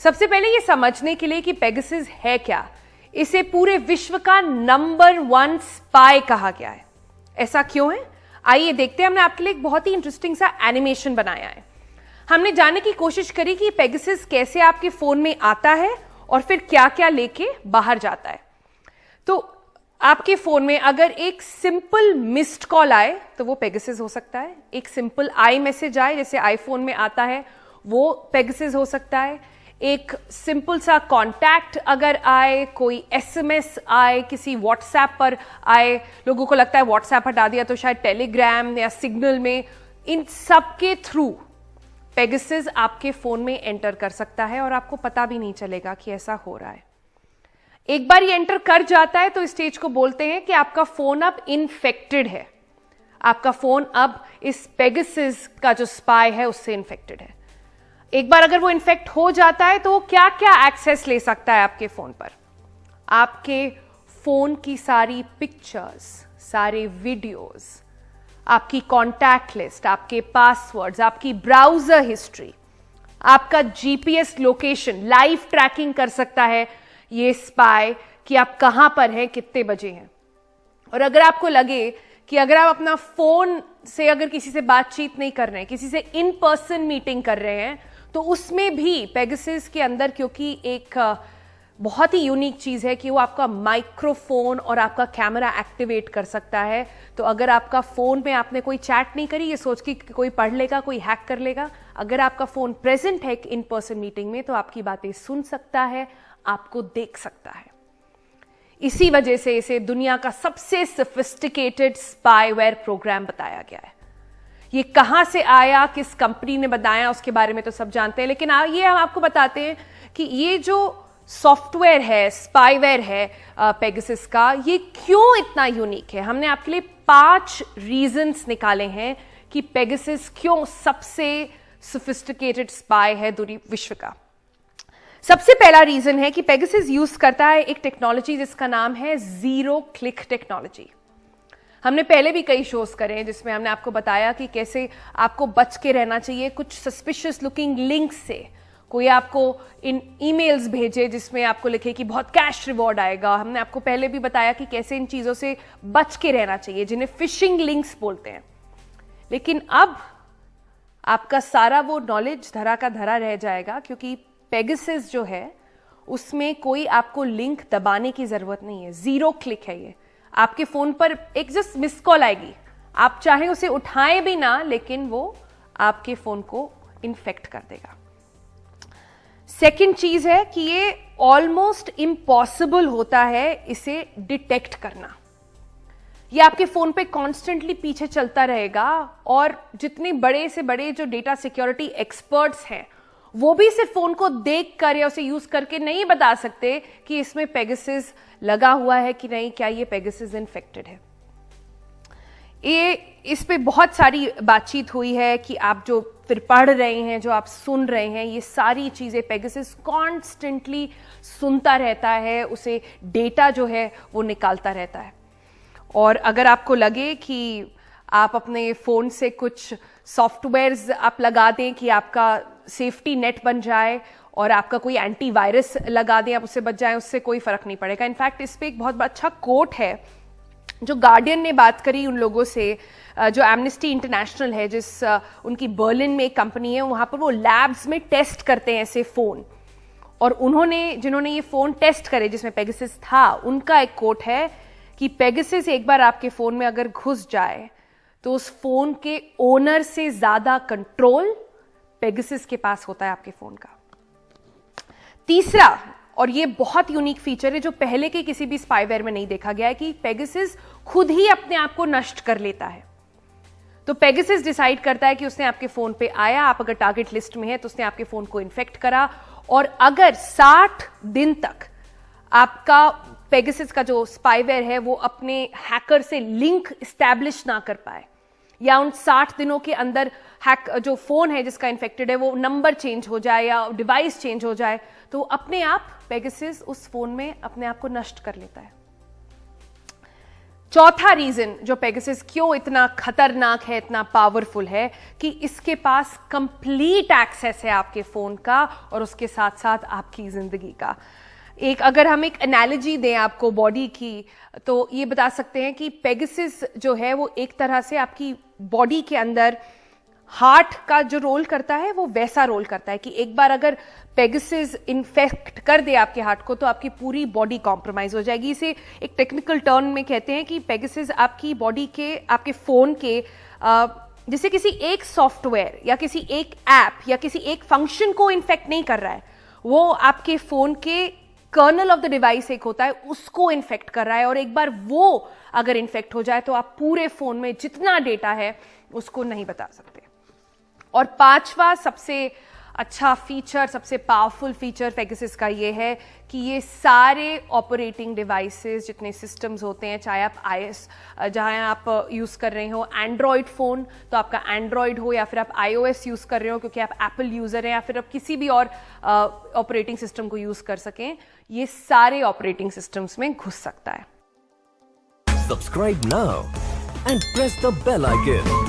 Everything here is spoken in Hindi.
सबसे पहले ये समझने के लिए कि पेगासस है क्या, इसे पूरे विश्व का नंबर 1 स्पाई कहा गया है। ऐसा क्यों है, आइए देखते हैं। हमने आपके लिए एक बहुत ही इंटरेस्टिंग सा एनिमेशन बनाया है। हमने जानने की कोशिश करी कि पेगासस कैसे आपके फोन में आता है और फिर क्या क्या लेके बाहर जाता है। तो आपके फोन में अगर एक सिंपल मिस्ड कॉल आए तो वो पेगासस हो सकता है। एक सिंपल आई मैसेज आए जैसे आईफोन में आता है वो पेगासस हो सकता है। एक सिंपल सा कॉन्टैक्ट अगर आए, कोई एसएमएस आए, किसी व्हाट्सएप पर आए, लोगों को लगता है व्हाट्सएप हटा दिया तो शायद टेलीग्राम या सिग्नल में, इन सब के थ्रू पेगासस आपके फोन में एंटर कर सकता है और आपको पता भी नहीं चलेगा कि ऐसा हो रहा है। एक बार ये एंटर कर जाता है तो इस स्टेज को बोलते हैं कि आपका फोन अब इन्फेक्टेड है। आपका फोन अब इस पेगासस का जो स्पाई है उससे इन्फेक्टेड है। एक बार अगर वो इन्फेक्ट हो जाता है तो क्या क्या एक्सेस ले सकता है आपके फोन पर? आपके फोन की सारी पिक्चर्स, सारे वीडियोस, आपकी कॉन्टैक्ट लिस्ट, आपके पासवर्ड्स, आपकी ब्राउजर हिस्ट्री, आपका जीपीएस लोकेशन, लाइव ट्रैकिंग कर सकता है ये स्पाई कि आप कहां पर हैं, कितने बजे हैं। और अगर आपको लगे कि अगर आप अपना फोन से अगर किसी से बातचीत नहीं कर रहे हैं, किसी से इन पर्सन मीटिंग कर रहे हैं, तो उसमें भी पेगासस के अंदर, क्योंकि एक बहुत ही यूनिक चीज है कि वो आपका माइक्रोफोन और आपका कैमरा एक्टिवेट कर सकता है। तो अगर आपका फोन में आपने कोई चैट नहीं करी, ये सोच के कोई पढ़ लेगा, कोई हैक कर लेगा, अगर आपका फोन प्रेजेंट है इन पर्सन मीटिंग में तो आपकी बातें सुन सकता है, आपको देख सकता है। इसी वजह से इसे दुनिया का सबसे सोफिस्टिकेटेड स्पाईवेयर प्रोग्राम बताया गया है। ये कहां से आया, किस कंपनी ने बनाया, उसके बारे में तो सब जानते हैं, लेकिन ये हम आपको बताते हैं कि ये जो सॉफ्टवेयर है, स्पाईवेयर है पेगासस का, ये क्यों इतना यूनिक है। हमने आपके लिए 5 रीजंस निकाले हैं कि पेगासस क्यों सबसे सोफिस्टिकेटेड स्पाई है विश्व का। सबसे पहला रीजन है कि पेगासस यूज करता है एक टेक्नोलॉजी जिसका नाम है जीरो क्लिक टेक्नोलॉजी। हमने पहले भी कई शोज करे हैं जिसमें हमने आपको बताया कि कैसे आपको बच के रहना चाहिए कुछ सस्पिशियस लुकिंग लिंक्स से। कोई आपको इन ईमेल्स भेजे जिसमें आपको लिखे कि बहुत कैश रिवॉर्ड आएगा। हमने आपको पहले भी बताया कि कैसे इन चीजों से बच के रहना चाहिए जिन्हें फिशिंग लिंक्स बोलते हैं। लेकिन अब आपका सारा वो नॉलेज धरा का धरा रह जाएगा, क्योंकि पेगासस जो है उसमें कोई आपको लिंक दबाने की जरूरत नहीं है। जीरो क्लिक है ये। आपके फोन पर एक जस्ट मिस कॉल आएगी, आप चाहे उसे उठाएं भी ना, लेकिन वो आपके फोन को इन्फेक्ट कर देगा। सेकंड चीज है कि ये ऑलमोस्ट इम्पॉसिबल होता है इसे डिटेक्ट करना। ये आपके फोन पे कॉन्स्टेंटली पीछे चलता रहेगा और जितने बड़े से बड़े जो डेटा सिक्योरिटी एक्सपर्ट्स हैं वो भी सिर्फ फोन को देखकर या उसे यूज करके नहीं बता सकते कि इसमें पेगासस लगा हुआ है कि नहीं, क्या ये पेगासस इन्फेक्टेड है। ये इस पे बहुत सारी बातचीत हुई है कि आप जो फिर पढ़ रहे हैं, जो आप सुन रहे हैं, ये सारी चीजें पेगासस कॉन्स्टेंटली सुनता रहता है, उसे डेटा जो है वो निकालता रहता है। और अगर आपको लगे कि आप अपने फोन से कुछ सॉफ्टवेयर्स आप लगा दें कि आपका सेफ्टी नेट बन जाए और आपका कोई एंटीवायरस लगा दें, आप उससे बच जाएं, उससे कोई फर्क नहीं पड़ेगा। इनफैक्ट इस पे एक बहुत अच्छा कोट है जो गार्डियन ने बात करी उन लोगों से, जो एमनेस्टी इंटरनेशनल है, जिस उनकी बर्लिन में एक कंपनी है, वहां पर वो लैब्स में टेस्ट करते हैं ऐसे फोन। और जिन्होंने ये फोन टेस्ट करे जिसमें पेगासस था, उनका एक कोट है कि पेगासस एक बार आपके फोन में अगर घुस जाए तो उस फोन के ओनर से ज्यादा कंट्रोल पेगासस के पास होता है आपके फोन का। तीसरा, और ये बहुत यूनिक फीचर है जो पहले के किसी भी स्पाईवेयर में नहीं देखा गया है, कि पेगासस खुद ही अपने आप को नष्ट कर लेता है। तो पेगासस डिसाइड करता है कि उसने आपके फोन पे आया, आप अगर टारगेट लिस्ट में है तो उसने आपके फोन को इन्फेक्ट करा, और अगर 60 दिन तक आपका पेगासस का जो स्पाईवेयर है वो अपने हैकर से लिंक एस्टैब्लिश ना कर पाए, या उन 60 दिनों के अंदर जो फोन है जिसका इन्फेक्टेड है वो नंबर चेंज हो जाए या डिवाइस चेंज हो जाए, तो अपने आप पेगासस उस फोन में अपने आप को नष्ट कर लेता है। चौथा रीजन जो पेगासस क्यों इतना खतरनाक है, इतना पावरफुल है, कि इसके पास कंप्लीट एक्सेस है आपके फोन का और उसके साथ साथ आपकी जिंदगी का। अगर हम एक एनालॉजी दें आपको बॉडी की, तो ये बता सकते हैं कि पेगासस जो है वो एक तरह से आपकी बॉडी के अंदर हार्ट का जो रोल करता है वो वैसा रोल करता है कि एक बार अगर पेगासस इन्फेक्ट कर दे आपके हार्ट को तो आपकी पूरी बॉडी कॉम्प्रोमाइज हो जाएगी। इसे एक टेक्निकल टर्म में कहते हैं कि पेगासस आपकी बॉडी के, आपके फोन के जैसे किसी एक सॉफ्टवेयर या किसी एक ऐप या किसी एक फंक्शन को इन्फेक्ट नहीं कर रहा है, वो आपके फोन के कर्नल ऑफ द डिवाइस एक होता है उसको इन्फेक्ट कर रहा है, और एक बार वो अगर इन्फेक्ट हो जाए तो आप पूरे फोन में जितना डेटा है उसको नहीं बता सकते। और पांचवा सबसे अच्छा फीचर, सबसे पावरफुल फीचर पेगासस का ये है कि ये सारे ऑपरेटिंग डिवाइसेस, जितने सिस्टम्स होते हैं, चाहे आप जहां आप यूज़ कर रहे हो एंड्रॉयड फ़ोन, तो आपका एंड्रॉयड हो या फिर आप iOS यूज़ कर रहे हो क्योंकि आप एप्पल यूज़र हैं, या फिर आप किसी भी और ऑपरेटिंग सिस्टम को यूज़ कर सकें, ये सारे ऑपरेटिंग सिस्टम्स में घुस सकता है। Subscribe now and press the bell icon.